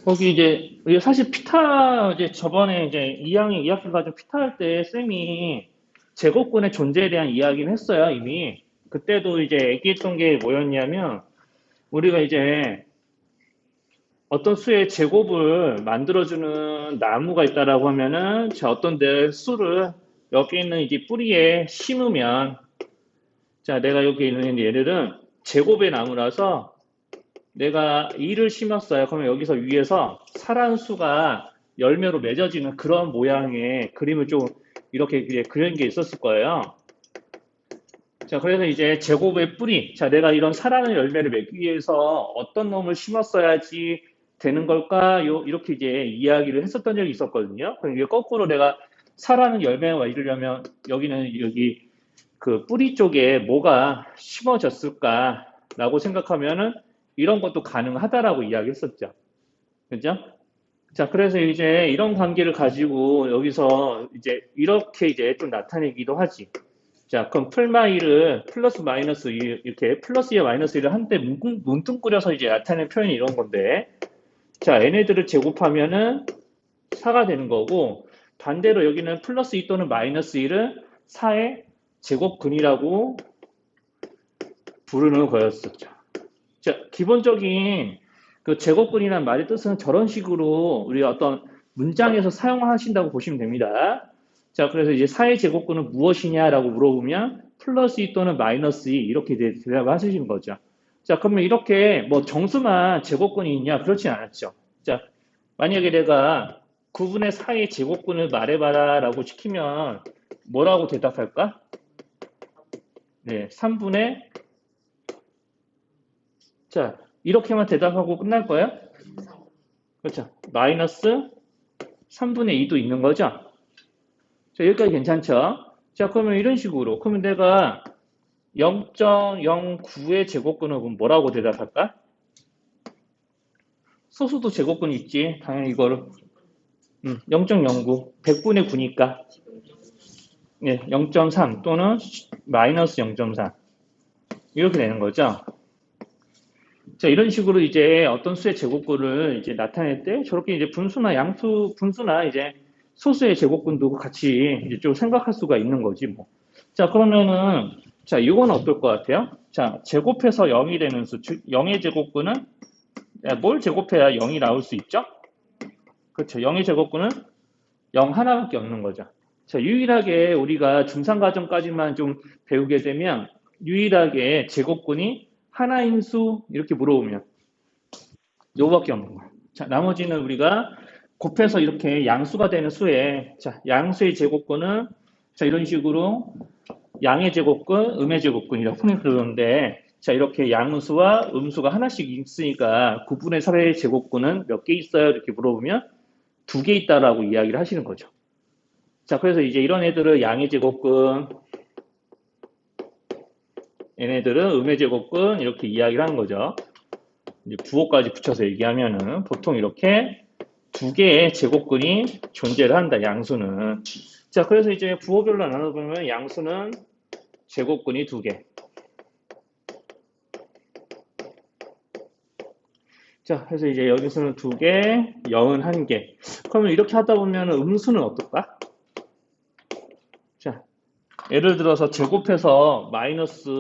거기 이제 사실 피타 이제 저번에 이제 2학년 2학기 가지고 피타 할 때 쌤이 제곱근의 존재에 대한 이야기를 했어요 이미. 그때도 이제 얘기했던 게 뭐였냐면 우리가 이제 어떤 수의 제곱을 만들어주는 나무가 있다라고 하면은 자 어떤 데 수를 여기 있는 이제 뿌리에 심으면 자 내가 여기 있는 얘들은 제곱의 나무라서 내가 2를 심었어요. 그러면 여기서 위에서 사란수가 열매로 맺어지는 그런 모양의 그림을 좀 이렇게 이제 그린 게 있었을 거예요. 자, 그래서 이제 제곱의 뿌리. 자, 내가 이런 사란의 열매를 맺기 위해서 어떤 놈을 심었어야지 되는 걸까? 이렇게 이제 이야기를 했었던 적이 있었거든요. 그럼 이게 거꾸로 내가 사란의 열매가 이루려면 여기 그 뿌리 쪽에 뭐가 심어졌을까라고 생각하면은 이런 것도 가능하다라고 이야기했었죠. 그죠? 자, 그래서 이제 이런 관계를 가지고 여기서 이제 이렇게 이제 좀 나타내기도 하지. 자, 그럼 풀마이를 플러스 마이너스 이렇게 플러스 2와 마이너스 1을 한때 뭉뚱그려서 이제 나타내는 표현이 이런 건데. 자, 얘네들을 제곱하면은 4가 되는 거고 반대로 여기는 플러스 2 또는 마이너스 1을 4의 제곱근이라고 부르는 거였었죠. 자, 기본적인 그 제곱근이라는 말의 뜻은 저런 식으로 우리 어떤 문장에서 사용하신다고 보시면 됩니다. 자, 그래서 이제 4의 제곱근은 무엇이냐라고 물어보면 플러스 2 또는 마이너스 2 이렇게 대답을 하시는 거죠. 자, 그러면 이렇게 뭐 정수만 제곱근이 있냐? 그렇지 않았죠. 자, 만약에 내가 9분의 4의 제곱근을 말해봐라 라고 시키면 뭐라고 대답할까? 네, 3분의 자, 이렇게만 대답하고 끝날 거예요? 그렇죠. 마이너스 3분의 2도 있는 거죠? 자, 여기까지 괜찮죠? 자, 그러면 이런 식으로. 그러면 내가 0.09의 제곱근은 뭐라고 대답할까? 소수도 제곱근 있지. 당연히 이거를. 0.09. 100분의 9니까. 네, 0.3 또는 마이너스 0.3. 이렇게 되는 거죠. 자, 이런 식으로 이제 어떤 수의 제곱근을 이제 나타낼 때 저렇게 이제 분수나 분수나 이제 소수의 제곱근도 같이 이제 좀 생각할 수가 있는 거지, 뭐. 자, 그러면은, 자, 이건 어떨 것 같아요? 자, 제곱해서 0이 되는 수, 즉, 0의 제곱근은, 뭘 제곱해야 0이 나올 수 있죠? 그렇죠. 0의 제곱근은 0 하나밖에 없는 거죠. 자, 유일하게 우리가 중상과정까지만 좀 배우게 되면, 유일하게 제곱근이 하나인 수, 이렇게 물어보면, 요거밖에 없는 거예요. 자, 나머지는 우리가 곱해서 이렇게 양수가 되는 수에, 자, 양수의 제곱근은, 자, 이런 식으로 양의 제곱근, 음의 제곱근이라고 표현되는데, 자, 이렇게 양수와 음수가 하나씩 있으니까 9분의 4의 제곱근은 몇 개 있어요? 이렇게 물어보면 2개 있다라고 이야기를 하시는 거죠. 자, 그래서 이제 이런 애들은 양의 제곱근, 얘네들은 음의 제곱근 이렇게 이야기를 하는 거죠. 이제 부호까지 붙여서 얘기하면은 보통 이렇게 2개의 제곱근이 존재를 한다, 양수는. 자, 그래서 이제 부호별로 나눠보면 양수는 제곱근이 2개. 자, 그래서 이제 여기서는 2개, 0은 1개. 그러면 이렇게 하다 보면 음수는 어떨까? 자, 예를 들어서 제곱해서 마이너스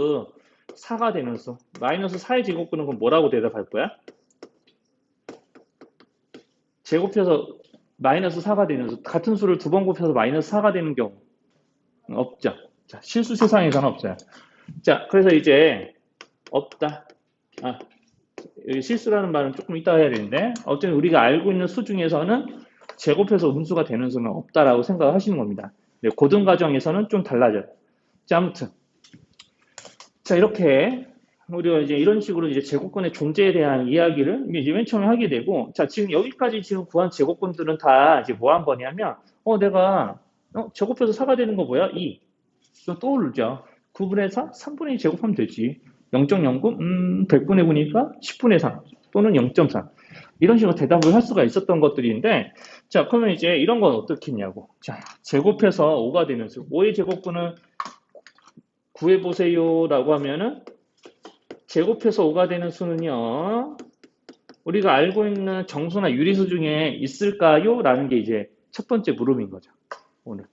4가 되는 수. 마이너스 4의 제곱근은 그럼 뭐라고 대답할 거야? 제곱해서 마이너스 4가 되는 수. 같은 수를 2번 곱해서 마이너스 4가 되는 경우. 없죠. 자, 실수 세상에서는 없어요. 자, 그래서 이제 없다. 아, 여기 실수라는 말은 조금 이따 해야 되는데 어쨌든 우리가 알고 있는 수 중에서는 제곱해서 음수가 되는 수는 없다라고 생각하시는 겁니다. 고등 과정에서는 좀 달라져요. 자, 아무튼 자, 이렇게 우리가 이제 이런 식으로 이제 제곱근의 존재에 대한 이야기를 이제 맨 처음에 하게 되고, 자, 지금 여기까지 지금 구한 제곱근들은 다 이제 뭐 한 거냐면, 내가 제곱해서 4가 되는 거 뭐야? 2. 좀 떠오르죠. 9분의 4? 3분의 2 제곱하면 되지. 0.09? 100분의 9니까 10분의 3 또는 0.3. 이런 식으로 대답을 할 수가 있었던 것들인데, 자, 그러면 이제 이런 건 어떻겠냐고. 자, 제곱해서 5가 되는 수. 5의 제곱근은 구해보세요 라고 하면은 제곱해서 5가 되는 수는요 우리가 알고 있는 정수나 유리수 중에 있을까요? 라는 게 이제 첫 번째 물음인 거죠. 오늘.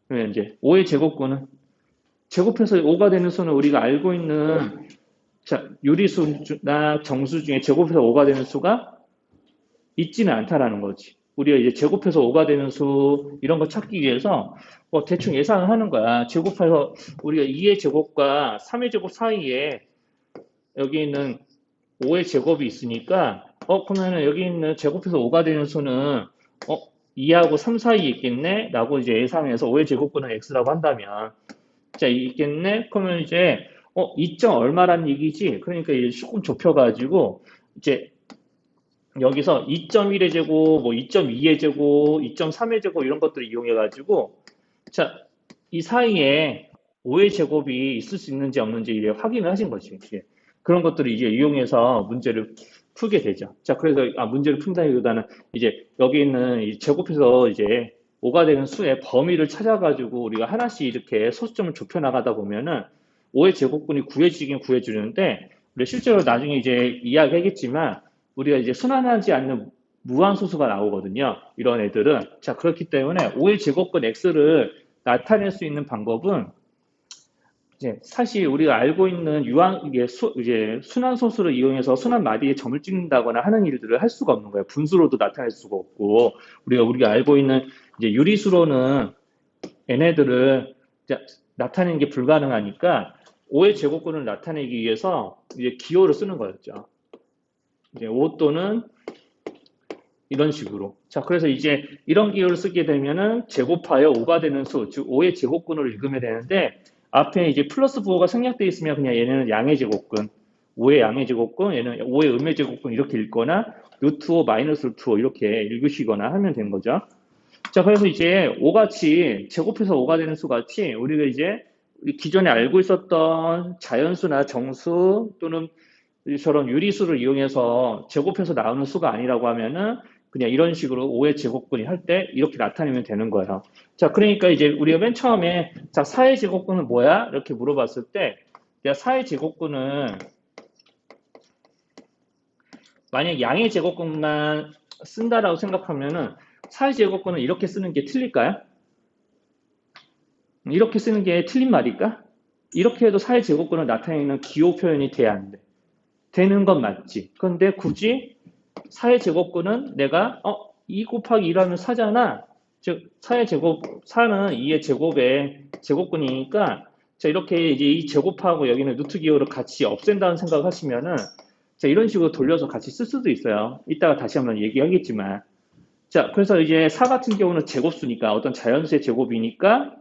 그러면 이제 5의 제곱근은 제곱해서 5가 되는 수는 우리가 알고 있는 자, 유리수나 정수 중에 제곱해서 5가 되는 수가 있지는 않다라는 거지. 우리가 이제 제곱해서 5가 되는 수 이런 거 찾기 위해서 뭐 대충 예상을 하는 거야. 제곱해서 우리가 2의 제곱과 3의 제곱 사이에 여기 있는 5의 제곱이 있으니까 그러면은 여기 있는 제곱해서 5가 되는 수는 2하고 3 사이에 있겠네? 라고 이제 예상해서 5의 제곱근은 x라고 한다면 자, 있겠네? 그러면 이제 2점 얼마라는 얘기지? 그러니까 이제 조금 좁혀가지고 이제 여기서 2.1의 제곱, 뭐 2.2의 제곱, 2.3의 제곱 이런 것들을 이용해가지고 자, 이 사이에 5의 제곱이 있을 수 있는지 없는지 이제 확인을 하신 거지. 이제 그런 것들을 이제 이용해서 문제를 풀게 되죠. 자, 그래서 문제를 푼다기보다는 이제 여기 있는 이 제곱해서 이제 5가 되는 수의 범위를 찾아가지고 우리가 하나씩 이렇게 소수점을 좁혀 나가다 보면은 5의 제곱근이 구해지긴 구해지는데 우리 실제로 나중에 이제 이야기하겠지만 우리가 이제 순환하지 않는 무한소수가 나오거든요. 이런 애들은. 자, 그렇기 때문에 5의 제곱근 x를 나타낼 수 있는 방법은 이제 사실 우리가 알고 있는 이제 순환소수를 이용해서 순환 마디에 점을 찍는다거나 하는 일들을 할 수가 없는 거예요. 분수로도 나타낼 수가 없고 우리가 알고 있는 이제 유리수로는 얘네들을 이제 나타내는 게 불가능하니까 5의 제곱근을 나타내기 위해서 이제 기호를 쓰는 거였죠. 이제 5 또는 이런 식으로. 자, 그래서 이제 이런 기호를 쓰게 되면은 제곱하여 5가 되는 수, 즉 5의 제곱근으로 읽으면 되는데 앞에 이제 플러스 부호가 생략되어 있으면 그냥 얘는 양의 제곱근, 5의 양의 제곱근, 얘는 5의 음의 제곱근 이렇게 읽거나 루트 5 마이너스 루트 5 이렇게 읽으시거나 하면 된 거죠. 자, 그래서 이제 5같이 제곱해서 5가 되는 수 같이 우리가 이제 기존에 알고 있었던 자연수나 정수 또는 저런 유리수를 이용해서 제곱해서 나오는 수가 아니라고 하면은 그냥 이런 식으로 5의 제곱근이 할 때 이렇게 나타내면 되는 거예요. 자, 그러니까 이제 우리가 맨 처음에 자, 4의 제곱근은 뭐야? 이렇게 물어봤을 때 내가 4의 제곱근은 만약 양의 제곱근만 쓴다라고 생각하면은 4의 제곱근은 이렇게 쓰는 게 틀릴까요? 이렇게 쓰는 게 틀린 말일까? 이렇게 해도 4의 제곱근을 나타내는 기호 표현이 돼야 안 돼. 되는 건 맞지. 그런데 굳이 4의 제곱근은 내가 2 곱하기 2라면 4잖아. 즉 4의 제곱 4는 2의 제곱의 제곱근이니까 자 이렇게 이제 이 제곱하고 여기는 루트 기호를 같이 없앤다는 생각을 하시면은 자 이런 식으로 돌려서 같이 쓸 수도 있어요. 이따가 다시 한번 얘기하겠지만 자 그래서 이제 4 같은 경우는 제곱수니까 어떤 자연수의 제곱이니까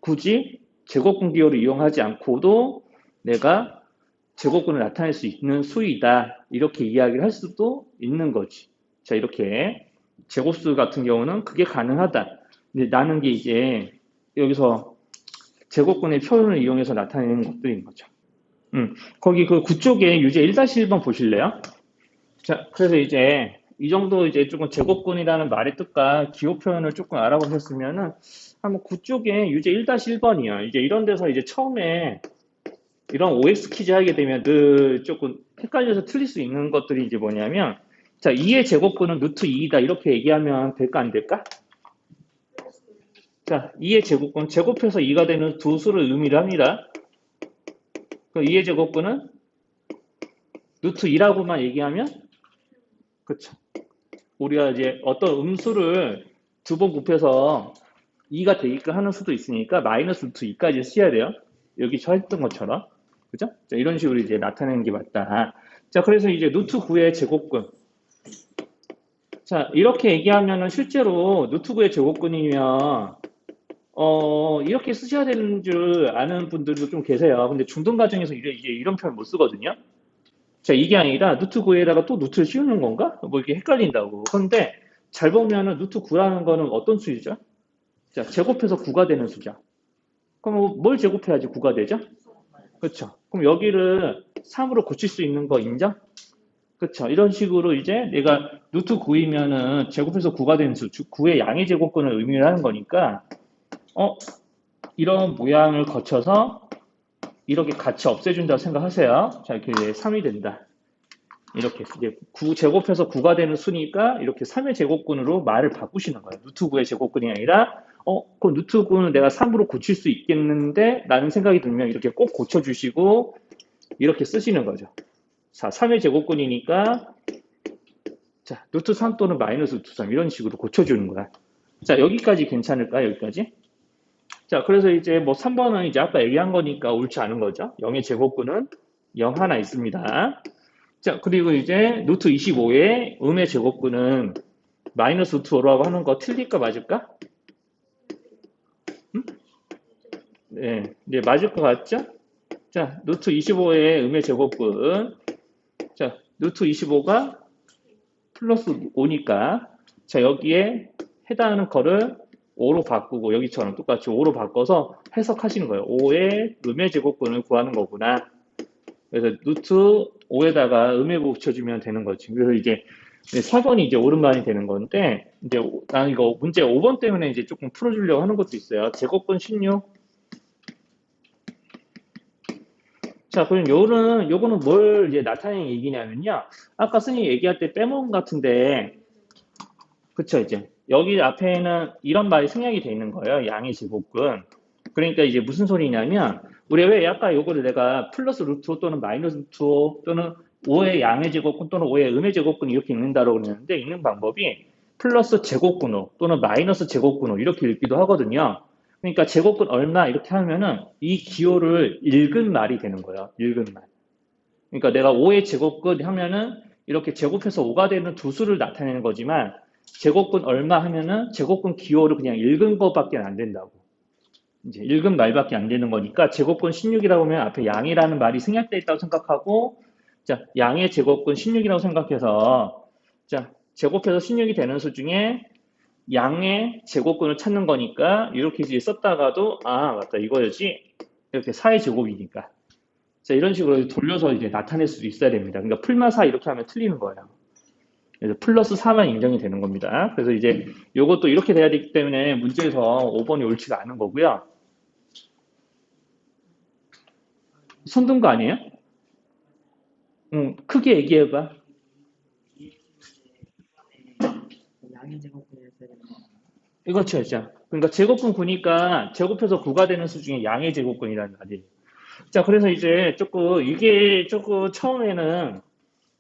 굳이 제곱근 기호를 이용하지 않고도 내가 제곱근을 나타낼 수 있는 수이다. 이렇게 이야기를 할 수도 있는 거지. 자, 이렇게 제곱수 같은 경우는 그게 가능하다. 근데 나는 게 이제 여기서 제곱근의 표현을 이용해서 나타내는 것들인 거죠. 거기 그 9쪽에 유제 1-1번 보실래요? 자, 그래서 이제 이 정도 이제 조금 제곱근이라는 말의 뜻과 기호 표현을 조금 알아보셨으면은 한번 9쪽에 유제 1-1번이요. 이제 이런 데서 이제 처음에 이런 OX 퀴즈 하게 되면 늘 조금 헷갈려서 틀릴 수 있는 것들이 이제 뭐냐면 자 2의 제곱근은 루트 2이다 이렇게 얘기하면 될까 안 될까? 자 2의 제곱근 제곱해서 2가 되는 두 수를 의미를 합니다. 그 2의 제곱근은 루트 2라고만 얘기하면 그쵸 우리가 이제 어떤 음수를 두 번 곱해서 2가 되게끔 하는 수도 있으니까 마이너스 루트 2까지 써야 돼요. 여기 저 했던 것처럼 그죠? 자, 이런 식으로 이제 나타내는 게 맞다. 자, 그래서 이제 루트 9의 제곱근. 자, 이렇게 얘기하면은 실제로 루트 9의 제곱근이면, 이렇게 쓰셔야 되는 줄 아는 분들도 좀 계세요. 근데 중등 과정에서 이제 이런 표현 못 쓰거든요. 자, 이게 아니라 루트 9에다가 또 루트를 씌우는 건가? 뭐 이게 헷갈린다고. 그런데 잘 보면은 루트 9라는 거는 어떤 수이죠? 자, 제곱해서 9가 되는 수죠. 그럼 뭘 제곱해야지 9가 되죠? 그렇죠. 그럼 여기를 3으로 고칠 수 있는 거 인정? 그렇죠. 이런 식으로 이제 내가 루트 9이면은 제곱해서 9가 되는 수, 즉 9의 양의 제곱근을 의미를 하는 거니까 이런 모양을 거쳐서 이렇게 같이 없애준다고 생각하세요. 자, 이렇게 3이 된다. 이렇게 이제 9 제곱해서 9가 되는 수니까 이렇게 3의 제곱근으로 말을 바꾸시는 거예요. 루트 9의 제곱근이 아니라 그 루트 9는 내가 3으로 고칠 수 있겠는데 라는 생각이 들면 이렇게 꼭 고쳐주시고 이렇게 쓰시는 거죠. 자, 3의 제곱근이니까 자, 루트 3 또는 마이너스 루트 3 이런 식으로 고쳐주는 거야. 자, 여기까지 괜찮을까? 여기까지? 자, 그래서 이제 뭐 3번은 이제 아까 얘기한 거니까 옳지 않은 거죠. 0의 제곱근은 0 하나 있습니다. 자, 그리고 이제 루트 25의 음의 제곱근은 마이너스 루트 5라고 하는 거 틀릴까 맞을까? 네, 이제 맞을 것 같죠? 자, 루트 25의 음의 제곱근. 자, 루트 25가 플러스 5니까. 자, 여기에 해당하는 거를 5로 바꾸고, 여기처럼 똑같이 5로 바꿔서 해석하시는 거예요. 5의 음의 제곱근을 구하는 거구나. 그래서 루트 5에다가 음의 붙여주면 되는 거지. 그래서 이제 4번이 이제 오른반이 되는 건데, 이제 나는 이거 문제 5번 때문에 이제 조금 풀어주려고 하는 것도 있어요. 제곱근 16. 자, 그럼 요거는 뭘 이제 나타내는 얘기냐면요. 아까 선생님 얘기할 때 빼먹은 것 같은데, 그쵸, 이제. 여기 앞에는 이런 말이 생략이 돼 있는 거예요. 양의 제곱근. 그러니까 이제 무슨 소리냐면, 우리 왜 아까 요거를 내가 플러스 루트 5 또는 마이너스 루트 5 또는 5의 양의 제곱근 또는 5의 음의 제곱근 이렇게 읽는다고 그러는데, 읽는 방법이 플러스 제곱근호 또는 마이너스 제곱근호 이렇게 읽기도 하거든요. 그러니까 제곱근 얼마 이렇게 하면은 이 기호를 읽은 말이 되는 거예요. 읽은 말. 그러니까 내가 5의 제곱근 하면은 이렇게 제곱해서 5가 되는 두 수를 나타내는 거지만 제곱근 얼마 하면은 제곱근 기호를 그냥 읽은 것밖에 안 된다고. 이제 읽은 말밖에 안 되는 거니까 제곱근 16이라고 하면 앞에 양이라는 말이 생략되어 있다고 생각하고 자, 양의 제곱근 16이라고 생각해서 자, 제곱해서 16이 되는 수 중에 양의 제곱근을 찾는 거니까 이렇게 이제 썼다가도 아, 맞다. 이거였지. 이렇게 4의 제곱이니까. 자, 이런 식으로 돌려서 이제 나타낼 수도 있어야 됩니다. 그러니까 풀마 4 이렇게 하면 틀리는 거예요. 그래서 플러스 4만 인정이 되는 겁니다. 그래서 이제 이것도 이렇게 돼야 되기 때문에 문제에서 5번이 옳지가 않은 거고요. 손든 거 아니에요? 크게 얘기해봐. 양의 제곱근이었어야 되는 거. 이거죠, 진짜. 그러니까 제곱근 9니까 제곱해서 9가 되는 수 중에 양의 제곱근이라는 말이에요. 자, 그래서 이제 조금 이게 조금 처음에는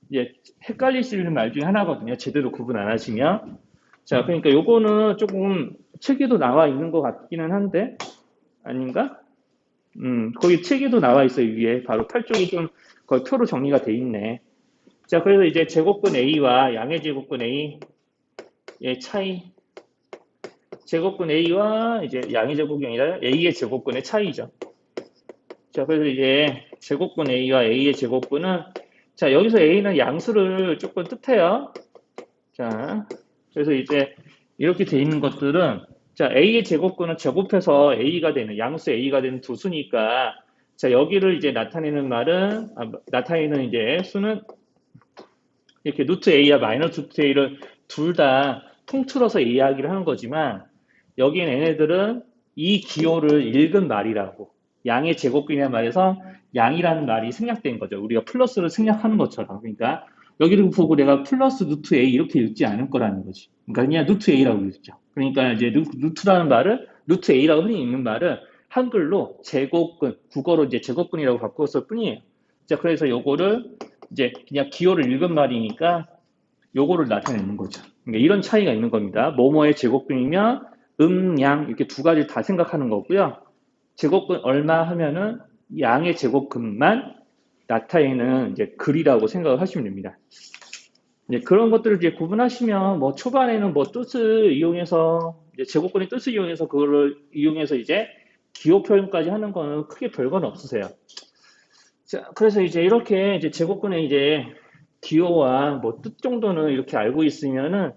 이제 헷갈릴 수 있는 말 중에 하나거든요. 제대로 구분 안 하시면. 자, 그러니까 요거는 조금 책에도 나와 있는 것 같기는 한데 아닌가? 거기 책에도 나와 있어요. 위에 바로 8쪽이 좀 거의 표로 정리가 돼 있네. 자, 그래서 이제 제곱근 A와 양의 제곱근 A의 차이. 제곱근 A와 이제 양의 제곱이 아니라 A의 제곱근의 차이죠. 자, 그래서 이제 제곱근 A와 A의 제곱근은 자, 여기서 A는 양수를 조금 뜻해요. 자, 그래서 이제 이렇게 돼 있는 것들은 자, A의 제곱근은 제곱해서 A가 되는 양수 A가 되는 두 수니까 자, 여기를 이제 나타내는 말은 나타내는 이제 수는 이렇게 루트 A와 마이너스 루트 A를 둘 다 통틀어서 이야기를 하는 거지만 여기엔 얘네들은 이 기호를 읽은 말이라고 양의 제곱근이라는 말에서 양이라는 말이 생략된 거죠. 우리가 플러스를 생략하는 것처럼. 그러니까 여기를 보고 내가 플러스 루트 A 이렇게 읽지 않을 거라는 거지. 그러니까 그냥 루트 A라고 읽죠. 그러니까 이제 루트라는 말을 루트 A라고 흔히 읽는 말을 한글로 제곱근, 국어로 이제 제곱근이라고 바꾸었을 뿐이에요. 자, 그래서 요거를 이제 그냥 기호를 읽은 말이니까 요거를 나타내는 거죠. 그러니까 이런 차이가 있는 겁니다. 뭐뭐의 제곱근이면 양 이렇게 두 가지를 다 생각하는 거고요. 제곱근 얼마 하면은 양의 제곱근만 나타내는 이제 글이라고 생각을 하시면 됩니다. 이제 그런 것들을 이제 구분하시면 뭐 초반에는 뭐 뜻을 이용해서 이제 제곱근의 뜻을 이용해서 그거를 이용해서 이제 기호 표현까지 하는 거는 크게 별건 없으세요. 자, 그래서 이제 이렇게 이제 제곱근의 이제 기호와 뭐 뜻 정도는 이렇게 알고 있으면은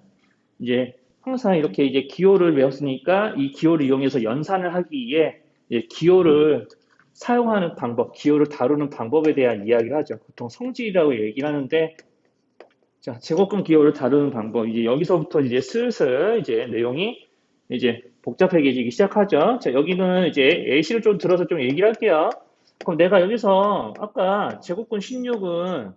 이제 항상 이렇게 이제 기호를 외웠으니까 이 기호를 이용해서 연산을 하기 위해 이제 기호를 사용하는 방법, 기호를 다루는 방법에 대한 이야기를 하죠. 보통 성질이라고 얘기를 하는데, 자, 제곱근 기호를 다루는 방법, 이제 여기서부터 이제 슬슬 이제 내용이 이제 복잡해지기 시작하죠. 자, 여기는 이제 예시를 좀 들어서 좀 얘기를 할게요. 그럼 내가 여기서 아까 제곱근 16은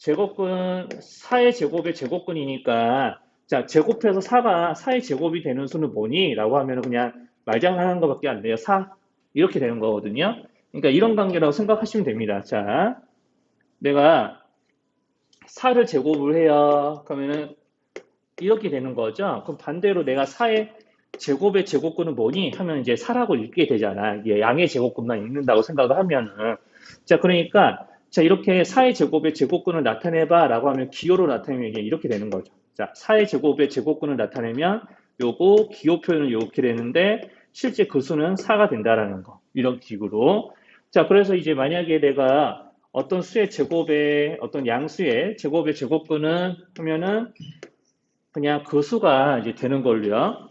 제곱근 4의 제곱의 제곱근이니까 자, 제곱해서 4의 제곱이 되는 수는 뭐니? 라고 하면 그냥 말장난하는 것밖에 안 돼요. 4 이렇게 되는 거거든요. 그러니까 이런 관계라고 생각하시면 됩니다. 자, 내가 4를 제곱을 해요. 그러면은 이렇게 되는 거죠. 그럼 반대로 내가 4의 제곱의 제곱근은 뭐니? 하면 이제 4라고 읽게 되잖아. 이게 양의 제곱근만 읽는다고 생각을 하면은. 자, 그러니까 자, 이렇게 4의 제곱의 제곱근을 나타내봐 라고 하면 기호로 나타내면 이게 이렇게 되는 거죠. 자, 4의 제곱의 제곱근을 나타내면 요거 기호 표현은 이렇게 되는데 실제 그 수는 4가 된다라는 거. 이런 식으로. 자, 그래서 이제 만약에 내가 어떤 수의 제곱의 어떤 양수의 제곱의 제곱근은 하면은 그냥 그 수가 이제 되는 걸로요.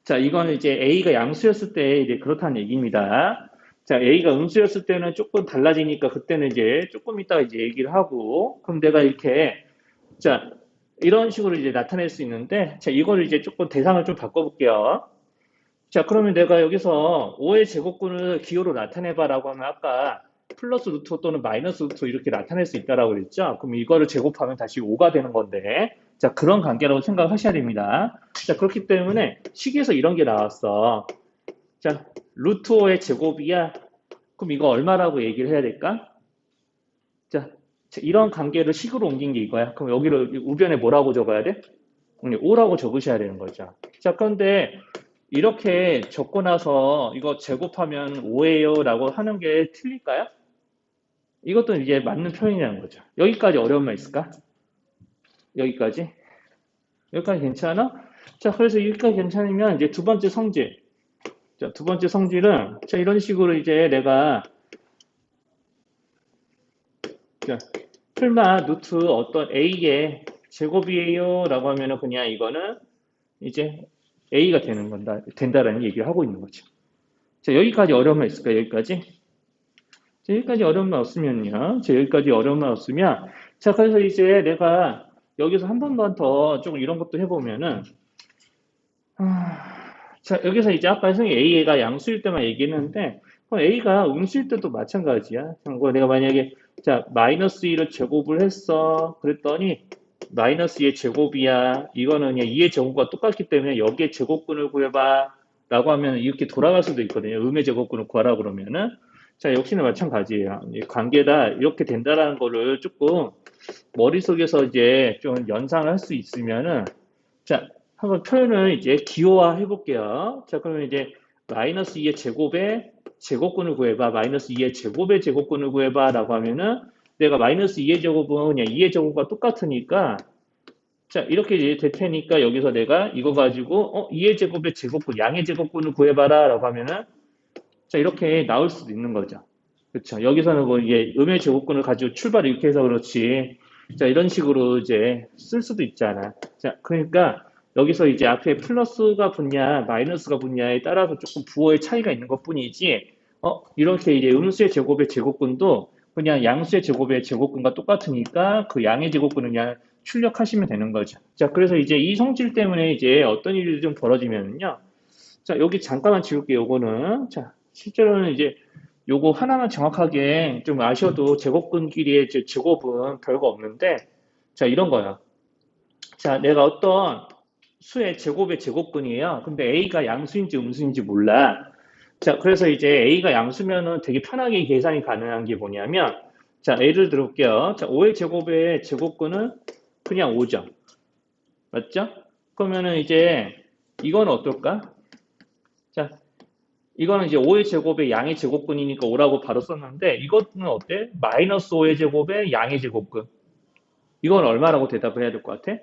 자, 이거는 이제 A가 양수였을 때 이제 그렇다는 얘기입니다. 자, A가 음수였을 때는 조금 달라지니까 그때는 이제 조금 이따가 이제 얘기를 하고, 그럼 내가 이렇게, 자, 이런 식으로 이제 나타낼 수 있는데, 자, 이걸 이제 조금 대상을 좀 바꿔볼게요. 자, 그러면 내가 여기서 5의 제곱근을 기호로 나타내봐라고 하면 아까 플러스 루트 또는 마이너스 루트 이렇게 나타낼 수 있다라고 그랬죠? 그럼 이거를 제곱하면 다시 5가 되는 건데, 자, 그런 관계라고 생각하셔야 됩니다. 자, 그렇기 때문에 식에서 이런 게 나왔어. 자, 루트 5의 제곱이야. 그럼 이거 얼마라고 얘기를 해야 될까? 자, 이런 관계를 식으로 옮긴 게 이거야. 그럼 여기를 우변에 뭐라고 적어야 돼? 5라고 적으셔야 되는 거죠. 자, 그런데 이렇게 적고 나서 이거 제곱하면 5예요 라고 하는 게 틀릴까요? 이것도 이제 맞는 표현이라는 거죠. 여기까지 어려운 말 있을까? 여기까지? 여기까지 괜찮아? 자, 그래서 여기까지 괜찮으면 이제 두 번째 성질. 자, 두 번째 성질은 자, 이런 식으로 이제 내가 자, 풀마 루트 어떤 A의 제곱이에요 라고 하면은 그냥 이거는 이제 A가 되는 건다, 된다라는 얘기를 하고 있는 거죠. 자, 여기까지 어려운 말 있을까요? 여기까지? 자, 여기까지 어려운 말 없으면요. 자, 여기까지 어려운 말 없으면 자, 그래서 이제 내가 여기서 한 번만 더 조금 이런 것도 해보면은 자, 여기서 이제 아까 선생님 A가 양수일 때만 얘기했는데 그럼 A가 음수일 때도 마찬가지야. 그거 내가 만약에 자, 마이너스 1을 제곱을 했어. 그랬더니 마이너스 2의 제곱이야. 이거는 그냥 2의 제곱과 똑같기 때문에 여기에 제곱근을 구해봐. 라고 하면 이렇게 돌아갈 수도 있거든요. 음의 제곱근을 구하라 그러면은. 자, 역시나 마찬가지예요. 이 관계다 이렇게 된다라는 거를 조금 머릿속에서 이제 좀 연상을 할 수 있으면은 자, 한번 표현을 이제 기호화 해볼게요. 자, 그러면 이제 마이너스 2의 제곱의 제곱근을 구해봐. 마이너스 2의 제곱의 제곱근을 구해봐. 라고 하면은 내가 마이너스 2의 제곱은 그냥 2의 제곱과 똑같으니까 자, 이렇게 이제 될 테니까 여기서 내가 이거 가지고 2의 제곱의 제곱근, 양의 제곱근을 구해봐라. 라고 하면은 자, 이렇게 나올 수도 있는 거죠. 그렇죠. 여기서는 뭐 이게 음의 제곱근을 가지고 출발을 이렇게 해서 그렇지. 자, 이런 식으로 이제 쓸 수도 있잖아. 자, 그러니까 여기서 이제 앞에 플러스가 붙냐, 마이너스가 붙냐에 따라서 조금 부호의 차이가 있는 것 뿐이지, 이렇게 이제 음수의 제곱의 제곱근도 그냥 양수의 제곱의 제곱근과 똑같으니까 그 양의 제곱근을 그냥 출력하시면 되는 거죠. 자, 그래서 이제 이 성질 때문에 이제 어떤 일이 좀 벌어지면요. 자, 여기 잠깐만 지울게요, 요거는. 자, 실제로는 이제 요거 하나만 정확하게 좀 아셔도 제곱근끼리의 제곱은 별거 없는데, 자, 이런 거야. 자, 내가 어떤 수의 제곱의 제곱근이에요. 근데 A가 양수인지 음수인지 몰라. 자, 그래서 이제 A가 양수면은 되게 편하게 계산이 가능한 게 뭐냐면, 자, 예를 들어볼게요. 자, 5의 제곱의 제곱근은 그냥 5죠. 맞죠? 그러면은 이제 이건 어떨까? 자, 이거는 이제 5의 제곱의 양의 제곱근이니까 5라고 바로 썼는데 이것은 어때? 마이너스 5의 제곱의 양의 제곱근. 이건 얼마라고 대답을 해야 될 것 같아?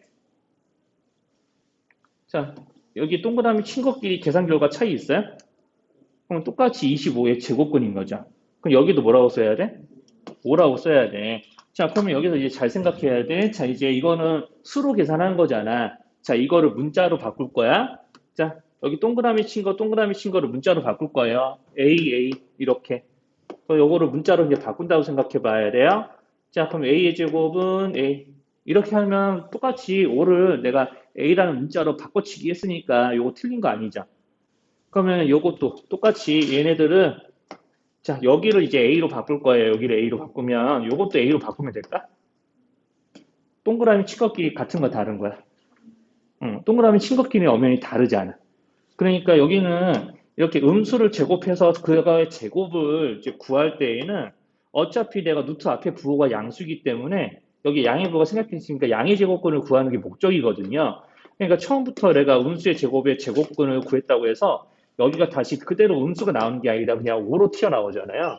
자, 여기 동그라미 친 것끼리 계산 결과 차이 있어요? 그럼 똑같이 25의 제곱근인 거죠. 그럼 여기도 뭐라고 써야 돼? 5라고 써야 돼. 자, 그러면 여기서 이제 잘 생각해야 돼. 자, 이제 이거는 수로 계산하는 거잖아. 자, 이거를 문자로 바꿀 거야. 자, 여기 동그라미 친 거, 동그라미 친 거를 문자로 바꿀 거예요. A, 이렇게. 그럼 요거를 문자로 이제 바꾼다고 생각해 봐야 돼요. 자, 그럼 A의 제곱은 A. 이렇게 하면 똑같이 5를 내가 A라는 문자로 바꿔치기 했으니까 요거 틀린 거 아니죠. 그러면 요것도 똑같이 얘네들은 자, 여기를 이제 A로 바꿀 거예요. 여기를 A로 바꾸면 요것도 A로 바꾸면 될까? 동그라미 친 것끼리 같은 거 다른 거야. 동그라미 친 것끼리 엄연히 다르지 않아. 그러니까 여기는 이렇게 음수를 제곱해서 그거의 제곱을 이제 구할 때에는 어차피 내가 루트 앞에 부호가 양수이기 때문에 여기 양의 부호가 생략됐으니까 양의 제곱근을 구하는 게 목적이거든요. 그러니까 처음부터 내가 음수의 제곱의 제곱근을 구했다고 해서 여기가 다시 그대로 음수가 나오는 게 아니라 그냥 5로 튀어나오잖아요.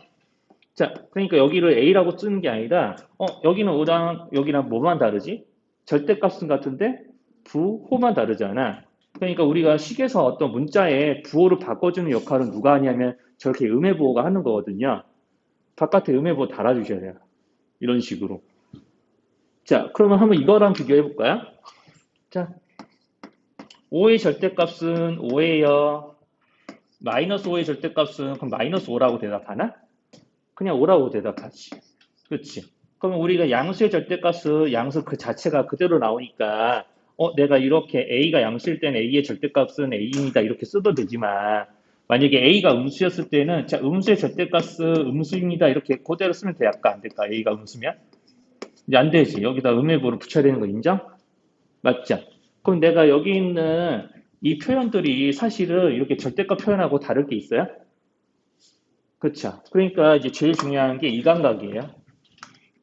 자, 그러니까 여기를 A라고 쓰는 게 아니라 여기는 5랑 여기랑 뭐만 다르지? 절대값은 같은데 부호만 다르잖아. 그러니까 우리가 식에서 어떤 문자에 부호를 바꿔주는 역할은 누가 하냐면 저렇게 음해부호가 하는 거거든요. 바깥에 음해부호 달아주셔야 돼요. 이런 식으로. 자, 그러면 한번 이거랑 비교해 볼까요? 자, 5의 절대값은 5예요. 마이너스 5의 절대값은 그럼 마이너스 5라고 대답하나? 그냥 5라고 대답하지. 그렇지. 그러면 우리가 양수의 절대값은 양수 그 자체가 그대로 나오니까 내가 이렇게 A가 양수일 때는 A의 절대값은 A입니다. 이렇게 써도 되지만 만약에 A가 음수였을 때는 자, 음수의 절대값은 음수입니다. 이렇게 그대로 쓰면 될까 안 될까? A가 음수면? 이제 안 되지. 여기다 음해부호를 붙여야 되는 거 인정? 맞죠? 그럼 내가 여기 있는 이 표현들이 사실은 이렇게 절대값 표현하고 다를 게 있어요? 그렇죠. 그러니까 이제 제일 중요한 게 이 감각이에요.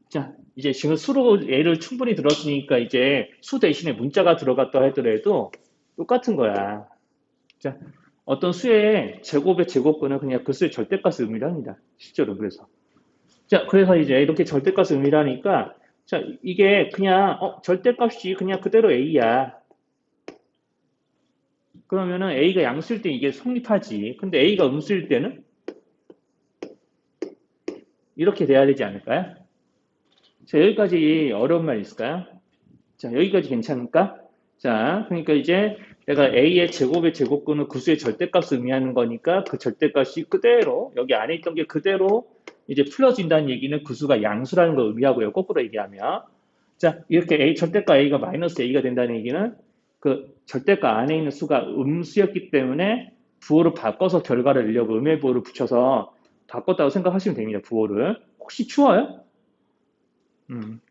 자, 이제 지금 수로 예를 충분히 들었으니까 이제 수 대신에 문자가 들어갔다 하더라도 똑같은 거야. 자, 어떤 수의 제곱의 제곱근은 그냥 그 수의 절대값을 의미합니다. 실제로 그래서. 자, 그래서 이제 이렇게 절대값을 의미하니까 자, 이게 그냥 절대값이 그냥 그대로 A야. 그러면은 A가 양수일 때 이게 성립하지. 근데 A가 음수일 때는 이렇게 돼야 되지 않을까요? 자, 여기까지 어려운 말 있을까요? 자, 여기까지 괜찮을까? 자, 그러니까 이제 내가 A의 제곱의 제곱근은 그 수의 절대값을 의미하는 거니까 그 절대값이 그대로 여기 안에 있던 게 그대로 이제 풀어진다는 얘기는 그 수가 양수라는 걸 의미하고요. 거꾸로 얘기하면. 자, 이렇게 A, 절대값 A가 마이너스 A가 된다는 얘기는 그 절대값 안에 있는 수가 음수였기 때문에 부호를 바꿔서 결과를 내려고 음해부호를 붙여서 바꿨다고 생각하시면 됩니다. 부호를. 혹시 추워요?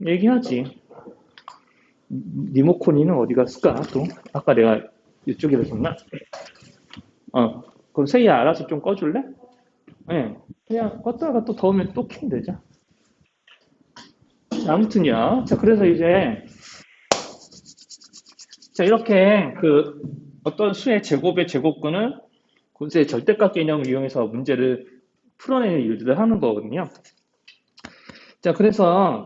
얘기하지. 리모컨이는 어디 갔을까, 또? 아까 내가 이쪽에서 줬나? 그럼 세이야, 알아서 좀 꺼줄래? 네. 그냥 껐다가 또 더우면 또 켜면 되죠. 아무튼요. 자, 그래서 이제, 자, 이렇게 그 어떤 수의 제곱의 제곱근은 그수의 절대값 개념을 이용해서 문제를 풀어내는 일들을 하는 거거든요. 자, 그래서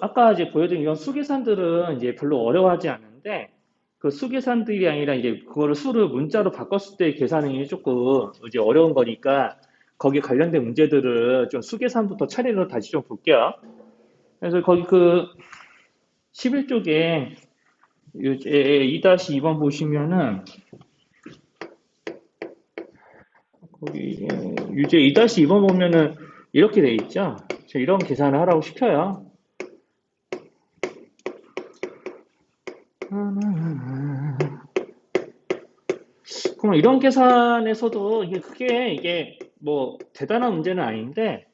아까 이제 보여드린 이런 수계산들은 이제 별로 어려워하지 않는데, 그 수계산들이 아니라 이제 그거를 수를 문자로 바꿨을 때 계산이 조금 이제 어려운 거니까 거기에 관련된 문제들을 좀 수계산부터 차례로 다시 좀 볼게요. 그래서 거기 그 11쪽에 2-2번 보시면은 거기 유제 2-2번 보면은 이렇게 돼 있죠. 이런 계산을 하라고 시켜요. 그럼 이런 계산에서도 이게 크게 이게 뭐 대단한 문제는 아닌데,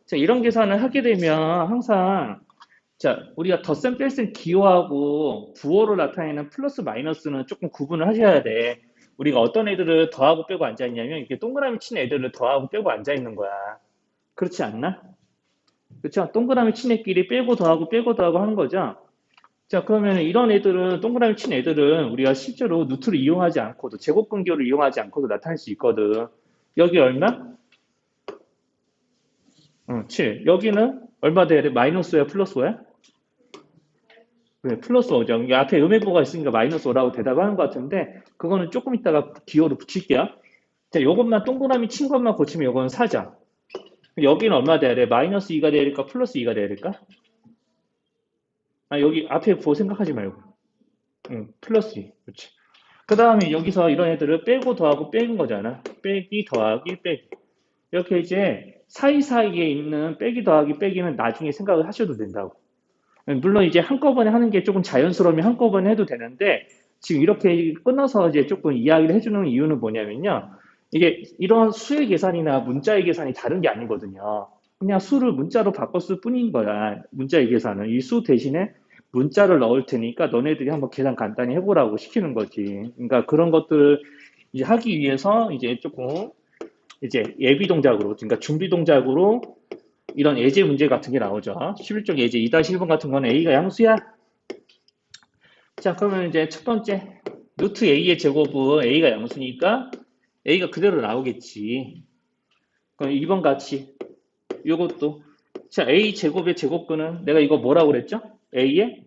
자, 이런 계산을 하게 되면 항상 자, 우리가 덧셈 뺄셈 기호하고 부호로 나타내는 플러스 마이너스는 조금 구분을 하셔야 돼. 우리가 어떤 애들을 더하고 빼고 앉아 있냐면 이렇게 동그라미 친 애들을 더하고 빼고 앉아 있는 거야. 그렇지 않나? 그렇죠? 동그라미 친 애끼리 빼고 더하고 하는 거죠. 자, 그러면 이런 애들은, 동그라미 친 애들은 우리가 실제로 루트를 이용하지 않고도, 제곱근교를 이용하지 않고도 나타낼 수 있거든. 여기 얼마? 7. 여기는 얼마 돼야 돼? 마이너스 5야, 플러스 5야? 네, 플러스 5죠. 이게 앞에 음해부호가 있으니까 마이너스 5라고 대답하는 것 같은데, 그거는 조금 이따가 기호로 붙일게요. 자, 요것만 동그라미 친 것만 고치면 요거는 4죠. 여기는 얼마 돼야 돼? 마이너스 2가 돼야 될까? 플러스 2가 돼야 될까? 여기 앞에 부호 생각하지 말고. 플러스 2. 그렇지. 그 다음에 여기서 이런 애들을 빼고 더하고 빼는 거잖아. 빼기 더하기 빼기. 이렇게 이제 사이사이에 있는 빼기 더하기 빼기는 나중에 생각을 하셔도 된다고. 물론 이제 한꺼번에 하는 게 조금 자연스러우면 한꺼번에 해도 되는데 지금 이렇게 끊어서 이제 조금 이야기를 해주는 이유는 뭐냐면요. 이게 이런 수의 계산이나 문자의 계산이 다른 게 아니거든요. 그냥 수를 문자로 바꿨을 뿐인 거야. 문자의 계산은. 이 수 대신에 문자를 넣을 테니까 너네들이 한번 계산 간단히 해보라고 시키는 거지. 그러니까 그런 것들을 이제 하기 위해서 이제 조금 이제 예비 동작으로, 그러니까 준비 동작으로 이런 예제 문제 같은 게 나오죠. 11쪽 예제 2-1번 같은 거는 A가 양수야. 자, 그러면 이제 첫 번째, 루트 A의 제곱은 A가 양수니까 A가 그대로 나오겠지. 그럼 2번 같이, 요것도. 자, A 제곱의 제곱근은 내가 이거 뭐라고 그랬죠? A의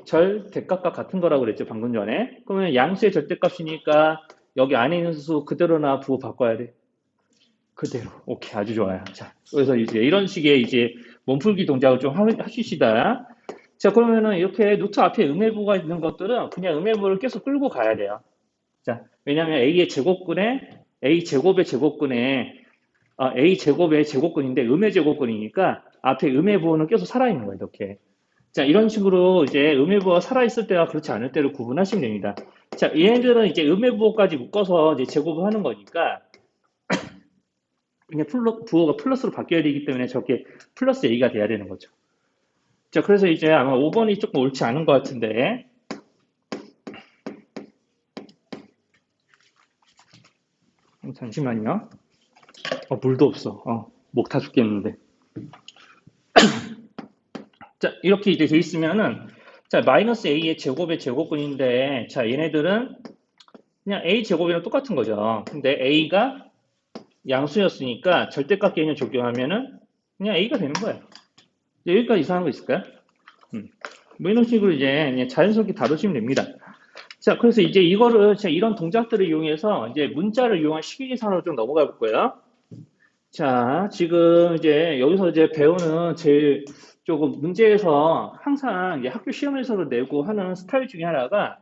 절대값과 같은 거라고 그랬죠, 방금 전에. 그러면 양수의 절대값이니까 여기 안에 있는 수 그대로나 부호 바꿔야 돼. 그대로. 오케이, 아주 좋아요. 자, 그래서 이제 이런 식의 이제 몸풀기 동작을 좀 하시시다. 자, 그러면은 이렇게 노트 앞에 음해부가 있는 것들은 그냥 음해부를 계속 끌고 가야 돼요. 자, 왜냐면 A의 제곱근에 A 제곱의 제곱근에 A 제곱의 제곱근인데 음의 제곱근이니까 앞에 음해부호는 계속 살아있는 거예요, 이렇게. 자, 이런 식으로 이제 음해부호가 살아있을 때와 그렇지 않을 때를 구분하시면 됩니다. 자, 얘네들은 이제 음해부호까지 묶어서 이제 제곱을 하는 거니까 그냥 부호가 플러스로 바뀌어야 되기 때문에 저렇게 플러스 A가 돼야 되는 거죠. 자, 그래서 이제 아마 5번이 조금 옳지 않은 것 같은데. 잠시만요. 물도 없어. 목 다 죽겠는데. 자, 이렇게 이제 돼 있으면은, 자, 마이너스 A의 제곱의 제곱근인데, 자, 얘네들은 그냥 A 제곱이랑 똑같은 거죠. 근데 A가 양수였으니까 절대값 개념 적용하면은 그냥 A가 되는 거예요. 여기까지 이상한 거 있을까요? 뭐 이런 식으로 이제 그냥 자연스럽게 다루시면 됩니다. 자, 그래서 이제 이거를 제가 이런 동작들을 이용해서 이제 문자를 이용한 식위 계산으로 좀 넘어가 볼 거예요. 자, 지금 이제 여기서 이제 배우는 제일 조금 문제에서 항상 이제 학교 시험에서도 내고 하는 스타일 중에 하나가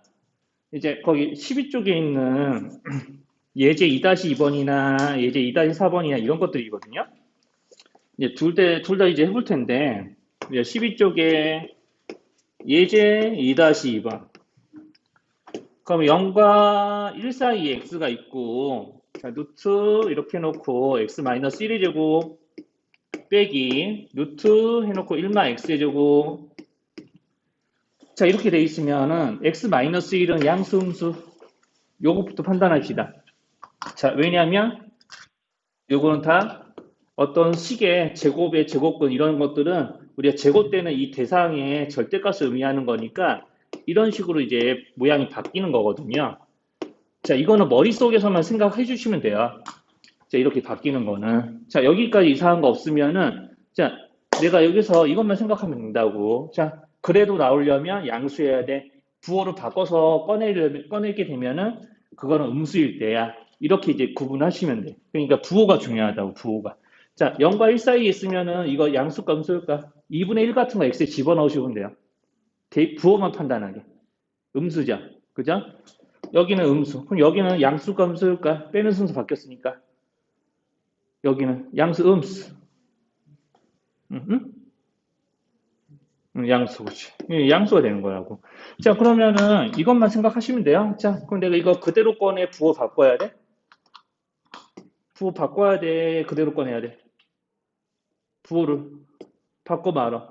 이제 거기 12쪽에 있는 예제 2-2번이나 예제 2-4번이나 이런 것들이거든요. 이제 둘 다 이제 해볼 텐데, 12쪽에 예제 2-2번. 그럼 0과 1 사이에 x가 있고, 자, 루트 이렇게 해놓고 x-1의 제곱 빼기 루트 해놓고 1마 x의 제곱. 자, 이렇게 돼 있으면은 x-1은 양수, 음수. 요것부터 판단합시다. 자, 왜냐하면 요거는 다 어떤 식의 제곱의 제곱근 이런 것들은 우리가 제곱되는 이 대상의 절대값을 의미하는 거니까 이런 식으로 이제 모양이 바뀌는 거거든요. 자, 이거는 머릿속에서만 생각해 주시면 돼요. 자, 이렇게 바뀌는 거는. 자, 여기까지 이상한 거 없으면은, 자, 내가 여기서 이것만 생각하면 된다고. 자, 그래도 나오려면 양수해야 돼. 부호를 바꿔서 꺼내게 되면은, 그거는 음수일 때야. 이렇게 이제 구분하시면 돼. 그러니까 부호가 중요하다고, 부호가. 자, 0과 1 사이에 있으면은, 이거 양수일까, 음수일까? 2분의 1 같은 거 x에 집어넣으시면 돼요. 부호만 판단하게. 음수죠. 그죠? 여기는 음수. 그럼 여기는 양수일까, 음수일까? 빼는 순서 바뀌었으니까. 여기는 양수 음수. 양수, 그렇지. 양수가 되는 거라고. 자, 그러면은 이것만 생각하시면 돼요. 자, 그럼 내가 이거 그대로 꺼내 부호 바꿔야 돼? 부호 바꿔야 돼? 그대로 꺼내야 돼? 부호를 바꿔 말아.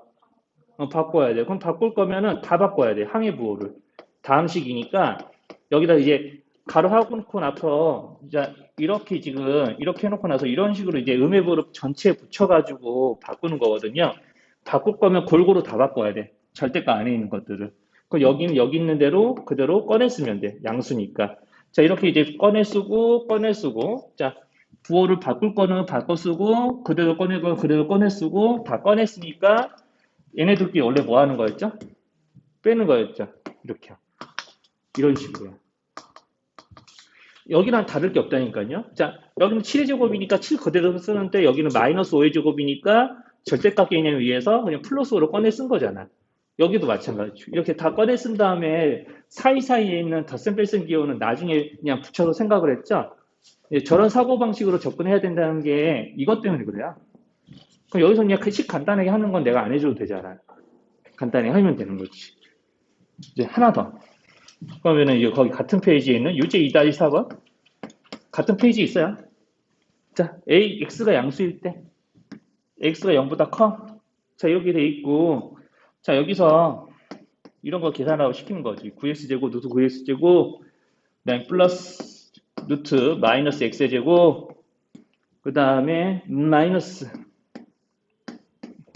바꿔야 돼. 그럼 바꿀 거면은 다 바꿔야 돼. 항해 부호를. 다음식이니까 여기다 이제 가로 하고 놓고 나서 이제 이렇게 지금 이렇게 해놓고 나서 이런 식으로 이제 음해부호 전체에 붙여가지고 바꾸는 거거든요. 바꿀 거면 골고루 다 바꿔야 돼. 절대가 안에 있는 것들을. 그 여기는 여기 있는 대로 그대로 꺼내 쓰면 돼. 양수니까. 자, 이렇게 이제 꺼내 쓰고. 자, 부호를 바꿀 거는 바꿔 쓰고 그대로 꺼내고 그대로 꺼내 쓰고 다 꺼냈으니까 얘네들끼리 원래 뭐 하는 거였죠? 빼는 거였죠. 이렇게. 이런 식으로요. 여기랑 다를 게 없다니까요. 자, 여기는 7의 제곱이니까 7 그대로 쓰는데 여기는 마이너스 5의 제곱이니까 절대값 개념에 의해서 그냥 플러스 5로 꺼내 쓴 거잖아. 여기도 마찬가지죠. 이렇게 다 꺼내 쓴 다음에 사이사이에 있는 덧셈 뺄셈 기호는 나중에 그냥 붙여서 생각을 했죠. 저런 사고방식으로 접근해야 된다는 게 이것 때문에 그래요. 그럼 여기서 그냥 식 간단하게 하는 건 내가 안 해줘도 되잖아. 간단하게 하면 되는 거지. 이제 하나 더. 그러면은 이제 거기 같은 페이지에 있는 유제 2-4번 같은 페이지 있어요. 자, X가 양수일 때 x가 0보다 커? 자, 이렇게 돼 있고, 자, 여기서 이런 거 계산하고 시키는 거지. 9x제곱, 루트 9x제곱, 그다음에 플러스 루트 마이너스 x제곱, 그 다음에 마이너스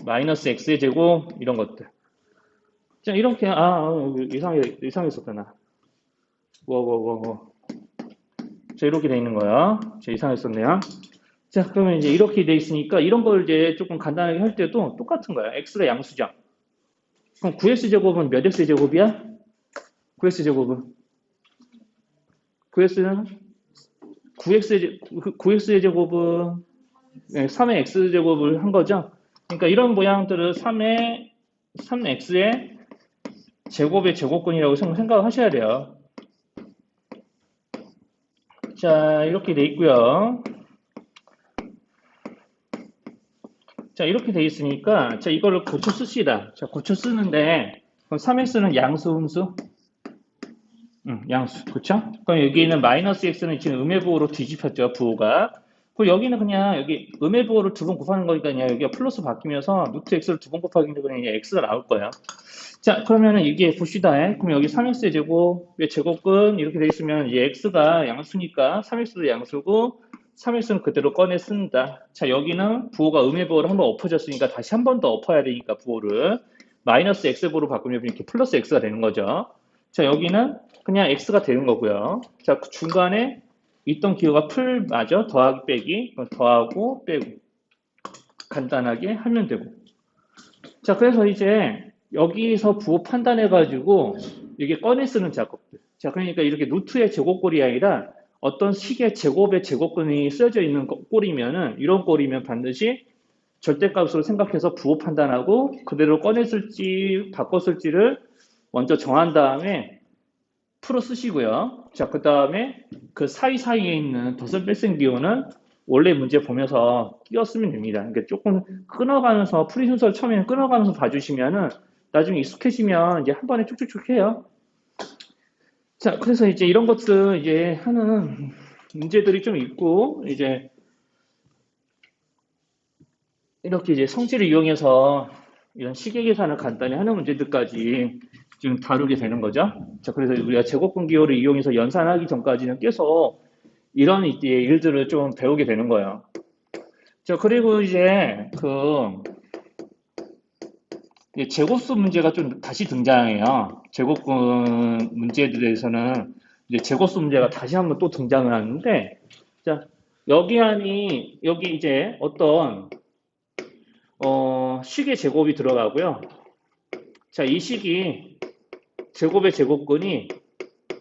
x제곱, 이런 것들. 자, 이렇게, 이상했었구나. 자, 이렇게 돼 있는 거야. 자, 이상했었네요. 자, 그러면 이제 이렇게 돼 있으니까 이런 걸 이제 조금 간단하게 할 때도 똑같은 거야. x가 양수죠. 그럼 9x제곱은 몇 x제곱이야? 9x제곱은? 9x는? 9x제곱은 3의 x제곱을 한 거죠. 그러니까 이런 모양들을 3x의 제곱의 제곱근이라고 생각하셔야 돼요. 자, 이렇게 돼 있고요. 자, 이렇게 돼 있으니까, 자, 이거를 고쳐 씁시다. 자, 고쳐 쓰는데, 그럼 3x는 양수, 음수? 양수. 그쵸? 그럼 여기는 마이너스 x는 지금 음의 부호로 뒤집혔죠, 부호가. 그리고 여기는 그냥, 여기 음의 부호를 두 번 곱하는 거니까 그냥 여기가 플러스 바뀌면서 루트 x를 두 번 곱하기 때문에 그냥 x가 나올 거예요. 자, 그러면은 이게 봅시다. 그럼 여기 3x의 제곱의 제곱근 이렇게 돼 있으면 이제 x가 양수니까 3x도 양수고 3x는 그대로 꺼내 쓴다. 자, 여기는 부호가 음의 부호를 한번 엎어졌으니까 다시 한 번 더 엎어야 되니까 부호를 마이너스 x부호로 바꾸면 이렇게 플러스 x가 되는 거죠. 자, 여기는 그냥 x가 되는 거고요. 자, 그 중간에 있던 기호가 풀 맞아? 더하기 빼기 더하고 빼고 간단하게 하면 되고. 자, 그래서 이제 여기서 부호 판단해가지고 이게 꺼내 쓰는 작업들. 자, 그러니까 이렇게 루트의 제곱꼴이 아니라 어떤 식의 제곱의 제곱근이 쓰여져 있는 꼴이면은 이런 꼴이면 반드시 절대값으로 생각해서 부호 판단하고 그대로 꺼냈을지 바꿨을지를 먼저 정한 다음에 풀어 쓰시고요. 자, 그 다음에 그 사이사이에 있는 덧을 뺄셈 기호는 원래 문제 보면서 끼웠으면 됩니다. 그러니까 조금 끊어가면서 풀이 순서를 처음에는 끊어가면서 봐주시면은 나중에 익숙해지면 이제 한 번에 쭉쭉쭉 해요. 자, 그래서 이제 이런 것들 이제 하는 문제들이 좀 있고 이제 이렇게 이제 성질을 이용해서 이런 시계 계산을 간단히 하는 문제들까지 지금 다루게 되는 거죠. 자, 그래서 우리가 제곱근 기호를 이용해서 연산하기 전까지는 계속 이런 이제 일들을 좀 배우게 되는 거예요. 자, 그리고 이제 제곱수 문제가 좀 다시 등장해요. 제곱근 문제들에서는 이제 제곱수 문제가 다시 한번 또 등장을 하는데, 자, 여기 이제 어떤 식의 제곱이 들어가고요. 자, 이 식이 제곱의 제곱근이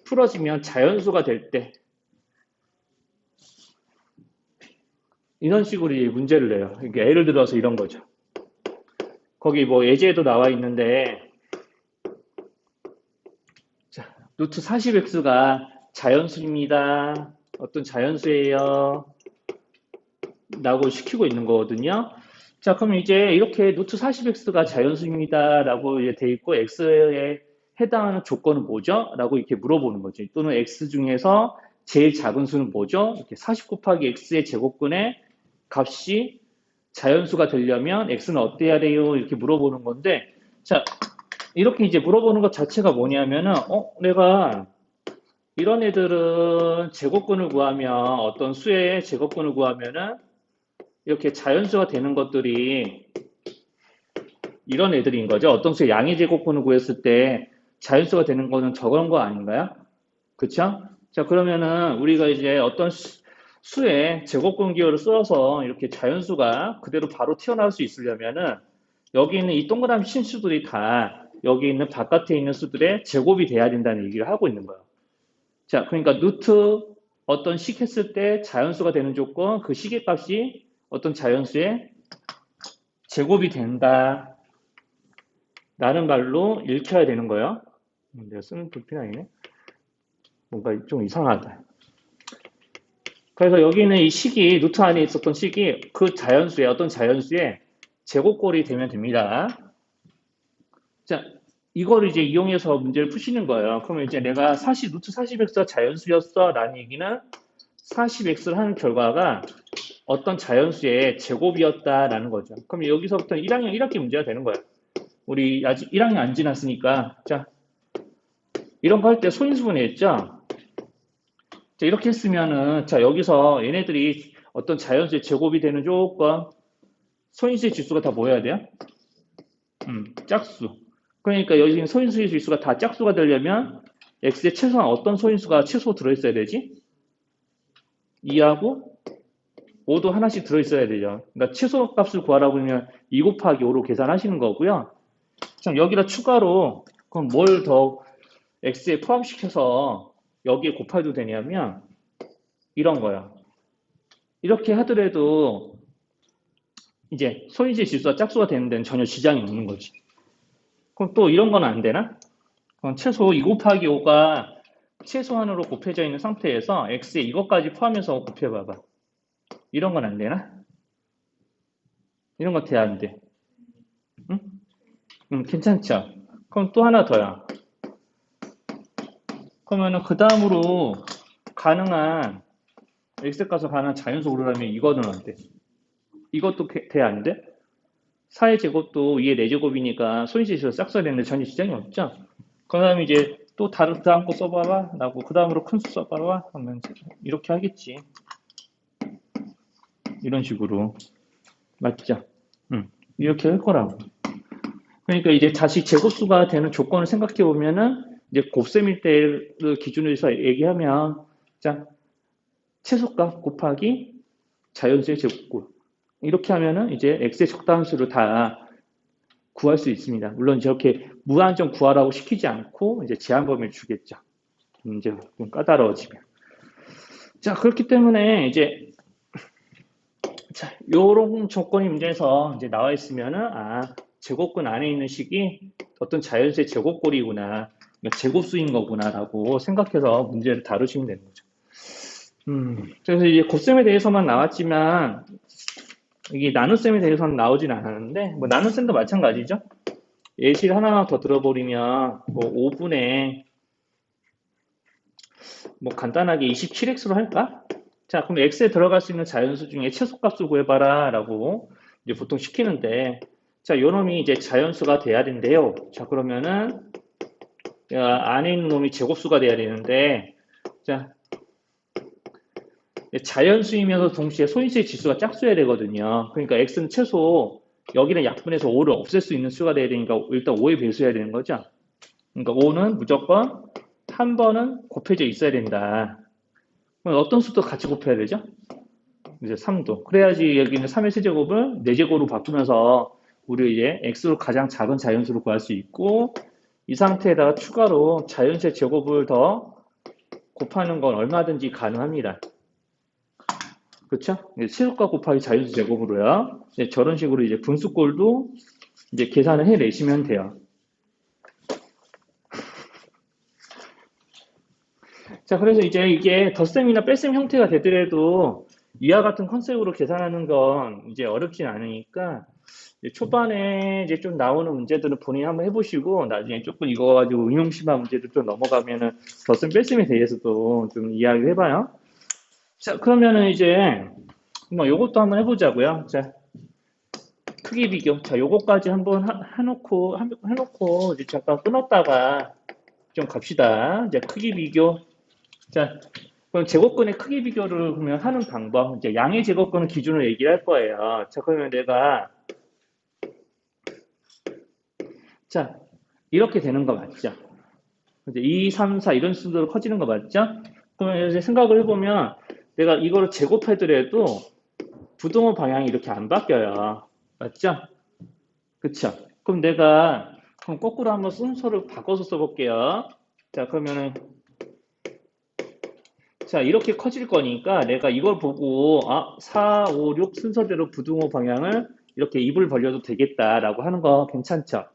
풀어지면 자연수가 될 때 이런 식으로 이제 문제를 내요. 그러니까 예를 들어서 이런 거죠. 거기 뭐 예제에도 나와 있는데 자, 루트 40x가 자연수입니다. 어떤 자연수예요. 라고 시키고 있는 거거든요. 자, 그럼 이제 이렇게 루트 40x가 자연수입니다. 라고 이제 돼 있고 x에 해당하는 조건은 뭐죠? 라고 이렇게 물어보는 거지. 또는 x 중에서 제일 작은 수는 뭐죠? 이렇게 40 곱하기 x의 제곱근의 값이 자연수가 되려면 x는 어때야 돼요? 이렇게 물어보는 건데, 자, 이렇게 이제 물어보는 것 자체가 뭐냐면은, 내가 이런 애들은 제곱근을 구하면 어떤 수의 제곱근을 구하면은 이렇게 자연수가 되는 것들이 이런 애들인 거죠. 어떤 수의 양의 제곱근을 구했을 때 자연수가 되는 거는 저런 거 아닌가요? 그쵸? 자, 그러면은 우리가 이제 어떤 수의 제곱근 기호를 써서 이렇게 자연수가 그대로 바로 튀어나올 수 있으려면은 여기 있는 이 동그라미 친 수들이 다 여기 있는 바깥에 있는 수들의 제곱이 돼야 된다는 얘기를 하고 있는 거예요. 자, 그러니까 루트 어떤 식 했을 때 자연수가 되는 조건, 그 식의 값이 어떤 자연수의 제곱이 된다. 라는 말로 읽혀야 되는 거예요. 내가 쓰는 도표가 아니네. 뭔가 좀 이상하다. 그래서 여기는 이 식이, 루트 안에 있었던 식이 그 자연수의, 어떤 자연수의 제곱꼴이 되면 됩니다. 자, 이거를 이제 이용해서 문제를 푸시는 거예요. 그러면 이제 내가 루트 40x가 자연수였어 라는 얘기는 40x를 하는 결과가 어떤 자연수의 제곱이었다라는 거죠. 그럼 여기서부터 1학년 1학기 문제가 되는 거예요. 우리 아직 1학년 안 지났으니까 자 이런 거 할 때 소인수분해했죠. 자 이렇게 했으면은 자 여기서 얘네들이 어떤 자연수의 제곱이 되는 조건 소인수의 지수가 다 뭐여야 돼요? 짝수. 그러니까 여기 소인수의 지수가 다 짝수가 되려면 x에 최소한 어떤 소인수가 최소 들어있어야 되지? 2하고 5도 하나씩 들어있어야 되죠. 그러니까 최소 값을 구하라고 하면 2 곱하기 5로 계산하시는 거고요. 그럼 여기다 추가로 그럼 뭘 더 x에 포함시켜서 여기에 곱해도 되냐면 이런 거요. 이렇게 하더라도 이제 소인수의 지수가 짝수가 되는 데는 전혀 지장이 없는 거지. 그럼 또 이런 건 안 되나? 그럼 최소 2 곱하기 5가 최소한으로 곱해져 있는 상태에서 x에 이것까지 포함해서 곱해봐봐. 이런 건 안 되나? 이런 거 돼, 안 돼? 응? 괜찮죠? 그럼 또 하나 더요. 그러면은 그 다음으로 가능한 x값을 가능한 자연수 고르라면 이거는 안 돼. 이것도 돼, 안 돼? 4의 제곱도 2의 4제곱이니까 소인수에서 짝수가 되는데 전혀 지장이 없죠? 그 다음에 이제 또 다음 거 써봐봐 라고 그 다음으로 큰 수 써봐봐 하면 이렇게 하겠지. 이런 식으로. 맞죠? 이렇게 할 거라고. 그러니까 이제 다시 제곱수가 되는 조건을 생각해 보면은 이제 곱셈일 때를 기준으로 해서 얘기하면 자 최소값 곱하기 자연수의 제곱꼴 이렇게 하면은 이제 x의 적당한 수를 다 구할 수 있습니다. 물론 저렇게 무한정 구하라고 시키지 않고 이제 제한 범위를 주겠죠. 이제 좀 까다로워지면. 자 그렇기 때문에 이제 자 요런 조건이 문제에서 이제 나와 있으면은 제곱근 안에 있는 식이 어떤 자연수의 제곱꼴이구나, 그러니까 제곱수인 거구나라고 생각해서 문제를 다루시면 되는 거죠. 그래서 이제 곱셈에 대해서만 나왔지만 이게 나눗셈에 대해서는 나오진 않았는데 뭐 나눗셈도 마찬가지죠. 예시를 하나 더 들어버리면 뭐 5분의 뭐 간단하게 27x로 할까? 자 그럼 x에 들어갈 수 있는 자연수 중에 최소값을 구해봐라 라고 이제 보통 시키는데 자 요 놈이 이제 자연수가 돼야 된대요. 자 그러면은 안에 있는 놈이 제곱수가 돼야 되는데 자 자연수이면서 동시에 소인수의 지수가 짝수여야 되거든요. 그러니까 x는 최소 여기는 약분해서 5를 없앨 수 있는 수가 돼야 되니까 일단 5의 배수여야 되는 거죠. 그러니까 5는 무조건 한 번은 곱해져 있어야 된다. 그럼 어떤 수도 같이 곱해야 되죠? 이제 3도. 그래야지 여기는 3의 세제곱을 4제곱으로 바꾸면서 우리 이제 x로 가장 작은 자연수를 구할 수 있고 이 상태에다가 추가로 자연수의 제곱을 더 곱하는 건 얼마든지 가능합니다. 그렇죠? 최소값 곱하기 자연수 제곱으로요. 저런 식으로 이제 분수꼴도 이제 계산을 해내시면 돼요. 자, 그래서 이제 이게 덧셈이나 뺄셈 형태가 되더라도 이와 같은 컨셉으로 계산하는 건 이제 어렵진 않으니까 이제 초반에 이제 좀 나오는 문제들은 본인이 한번 해보시고 나중에 조금 이거 가지고 응용심한 문제들 좀 넘어가면은 덧셈 뺄셈에 대해서도 좀 이야기를 해봐요. 자, 그러면은 이제 뭐 요것도 한번 해보자고요. 자, 크기 비교. 자, 요거까지 한번 해놓고 이제 잠깐 끊었다가 좀 갑시다. 이제 크기 비교. 자, 그럼 제곱근의 크기 비교를 그러면 하는 방법. 이제 양의 제곱근을 기준으로 얘기를 할 거예요. 자, 그러면 내가 자, 이렇게 되는 거 맞죠? 이제 2, 3, 4 이런 수들로 커지는 거 맞죠? 그러면 이제 생각을 해보면 내가 이거를 제곱하더라도 부등호 방향이 이렇게 안 바뀌어요. 맞죠? 그쵸? 그럼 내가 그럼 거꾸로 한번 순서를 바꿔서 써볼게요. 자, 그러면은 자, 이렇게 커질 거니까 내가 이걸 보고 4, 5, 6 순서대로 부등호 방향을 이렇게 입을 벌려도 되겠다라고 하는 거 괜찮죠?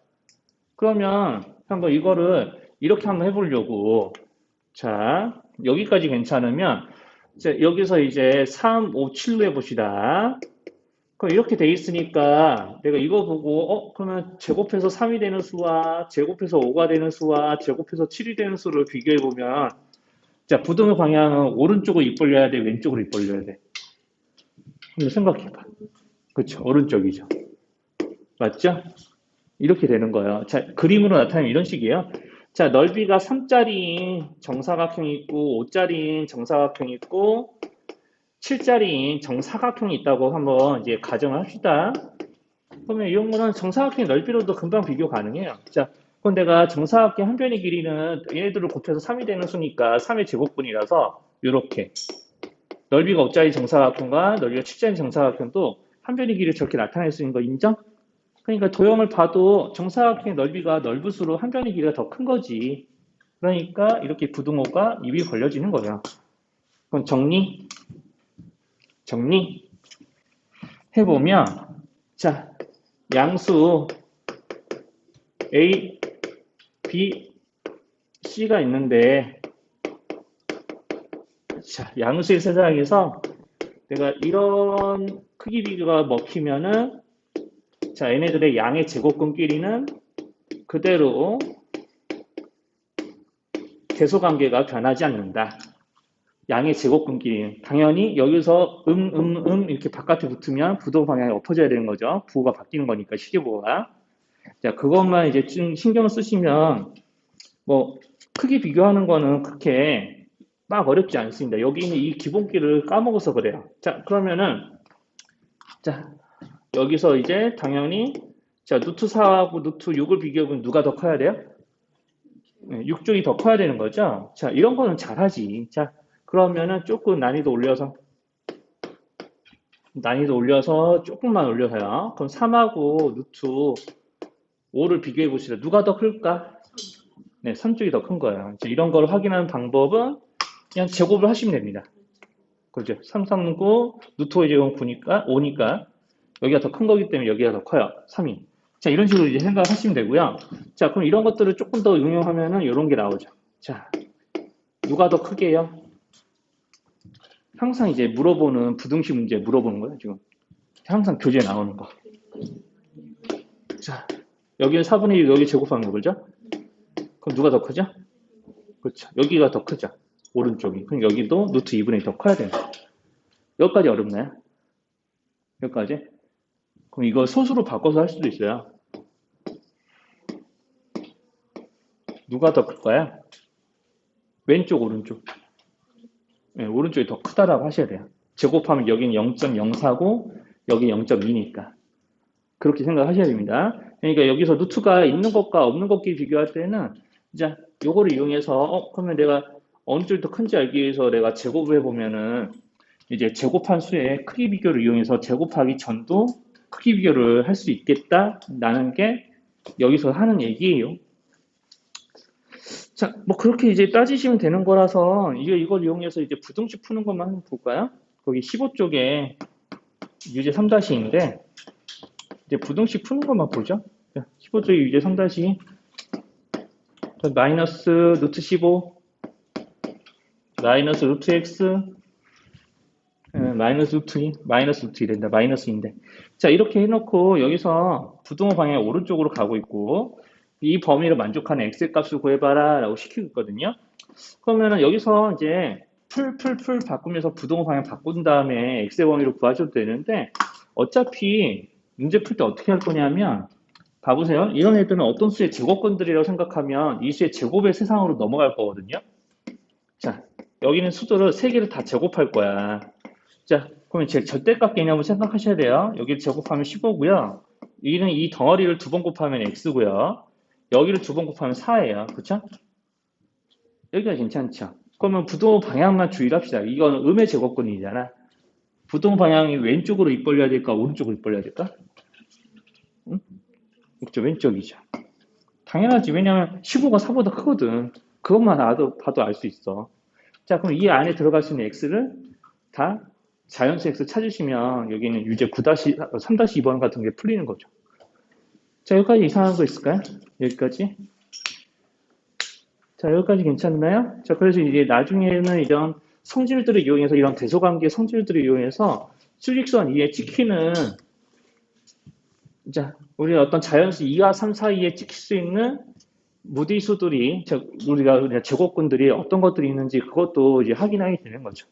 그러면 한번 이거를 이렇게 한번 해보려고 자, 여기까지 괜찮으면 자, 여기서 이제 3, 5, 7로 해봅시다. 그럼 이렇게 돼 있으니까 내가 이거 보고 그러면 제곱해서 3이 되는 수와 제곱해서 5가 되는 수와 제곱해서 7이 되는 수를 비교해 보면 자 부등호 방향은 오른쪽으로 입 벌려야 돼 왼쪽으로 입 벌려야 돼 한번 생각해봐. 그렇죠. 오른쪽이죠. 맞죠? 이렇게 되는 거예요. 자, 그림으로 나타내면 이런 식이에요. 자, 넓이가 3짜리인 정사각형이 있고 5짜리인 정사각형이 있고 7짜리인 정사각형이 있다고 한번 이제 가정을 합시다. 그러면 이런 거는 정사각형 넓이로도 금방 비교 가능해요. 자, 그럼 내가 정사각형 한 변의 길이는 얘네들을 곱해서 3이 되는 수니까 3의 제곱분이라서 이렇게 넓이가 5짜리 정사각형과 넓이가 7짜리 정사각형도 한 변의 길이를 저렇게 나타낼 수 있는 거 인정? 그러니까 도형을 봐도 정사각형의 넓이가 넓을수록 한 변의 길이가 더 큰 거지. 그러니까 이렇게 부등호가 입이 벌려지는 거야. 그럼 정리 해보면 자, 양수 A, B, C가 있는데 자, 양수의 세상에서 내가 이런 크기 비교가 먹히면은 자, 얘네들의 양의 제곱근끼리는 그대로 계소관계가 변하지 않는다. 양의 제곱근끼리 당연히 여기서 이렇게 바깥에 붙으면 부호 방향이 엎어져야 되는 거죠. 부호가 바뀌는 거니까 시계부호가. 자, 그것만 이제 좀 신경 쓰시면 뭐 크기 비교하는 거는 그렇게 막 어렵지 않습니다. 여기 있는 이 기본기를 까먹어서 그래요. 자, 그러면은 자, 여기서 이제 당연히 자, 루트 4하고 루트 6을 비교해보면 누가 더 커야 돼요? 6쪽이 더 커야 되는 거죠? 자, 이런 거는 잘하지. 자, 그러면은 조금 난이도 올려서 조금만 올려서요. 그럼 3하고 루트 5를 비교해 봅시다. 누가 더 클까? 네, 3쪽이 더 큰 거예요. 이런 걸 확인하는 방법은 그냥 제곱을 하시면 됩니다. 그죠? 3, 3, 9, 루트 5 제곱 9니까, 5니까 여기가 더 큰 거기 때문에 여기가 더 커요. 3이. 자, 이런 식으로 이제 생각하시면 되고요. 자, 그럼 이런 것들을 조금 더 응용하면은 이런 게 나오죠. 자, 누가 더 크게요? 항상 이제 물어보는 부등식 문제 물어보는 거예요, 지금. 항상 교재에 나오는 거. 자, 여기는 4분의 1, 여기 제곱하는 거죠? 그럼 누가 더 크죠? 그렇죠. 여기가 더 크죠. 오른쪽이. 그럼 여기도 루트 2분의 1 더 커야 됩니다. 여기까지 어렵나요? 여기까지? 그럼 이거 소수로 바꿔서 할 수도 있어요. 누가 더 클까요? 왼쪽, 오른쪽. 네, 오른쪽이 더 크다라고 하셔야 돼요. 제곱하면 여기는 0.04고 여기 0.2니까. 그렇게 생각하셔야 됩니다. 그러니까 여기서 루트가 있는 것과 없는 것끼리 비교할 때는 이제 요거를 이용해서 그러면 내가 어느 쪽이 더 큰지 알기 위해서 내가 제곱을 해보면은 이제 제곱한 수의 크기 비교를 이용해서 제곱하기 전도 크기 비교를 할 수 있겠다라는 게 여기서 하는 얘기예요. 자, 뭐 그렇게 이제 따지시면 되는 거라서 이걸 이용해서 이제 부등식 푸는 것만 한번 볼까요? 거기 15쪽에 유제 3-인데 이제 부등식 푸는 것만 보죠. 15쪽에 유제 3-2 마이너스 루트 15 마이너스 루트 x 마이너스 루트 2 마이너스 루트 2 된다. 마이너스 2인데 자, 이렇게 해놓고 여기서 부등호 방향이 오른쪽으로 가고 있고 이 범위를 만족하는 x 값을 구해봐라 라고 시키고 있거든요. 그러면은 여기서 이제 풀 바꾸면서 부등호 방향 바꾼 다음에 x의 범위를 구하셔도 되는데 어차피 문제 풀 때 어떻게 할 거냐면 봐보세요. 이런 애들은 어떤 수의 제곱근들이라고 생각하면 이 수의 제곱의 세상으로 넘어갈 거거든요. 자, 여기는 수들을 3개를 다 제곱할 거야. 자, 그러면 제 절대값 개념을 생각하셔야 돼요. 여기를 제곱하면 15고요. 여기는 이 덩어리를 2번 곱하면 x고요. 여기를 2번 곱하면 4예요. 그쵸? 여기가 괜찮죠? 그러면 부등호 방향만 주의를 합시다. 이건 음의 제곱근이잖아. 부등호 방향이 왼쪽으로 입 벌려야 될까? 오른쪽으로 입 벌려야 될까? 응? 그렇죠. 왼쪽이죠. 당연하지. 왜냐면 15가 4보다 크거든. 그것만 봐도 알 수 있어. 자, 그럼 이 안에 들어갈 수 있는 x를 다 자연수 x 찾으시면 여기는 유제 3-2번 같은 게 풀리는 거죠. 자, 여기까지 이상한 거 있을까요? 여기까지. 자, 여기까지 괜찮나요? 자, 그래서 이제 나중에는 이런 성질들을 이용해서 이런 대소관계 성질들을 이용해서 수직선 2에 찍히는 자, 우리 어떤 자연수 2와 3 사이에 찍힐 수 있는 무리수들이 우리가 제곱근들이 어떤 것들이 있는지 그것도 이제 확인하게 되는 거죠.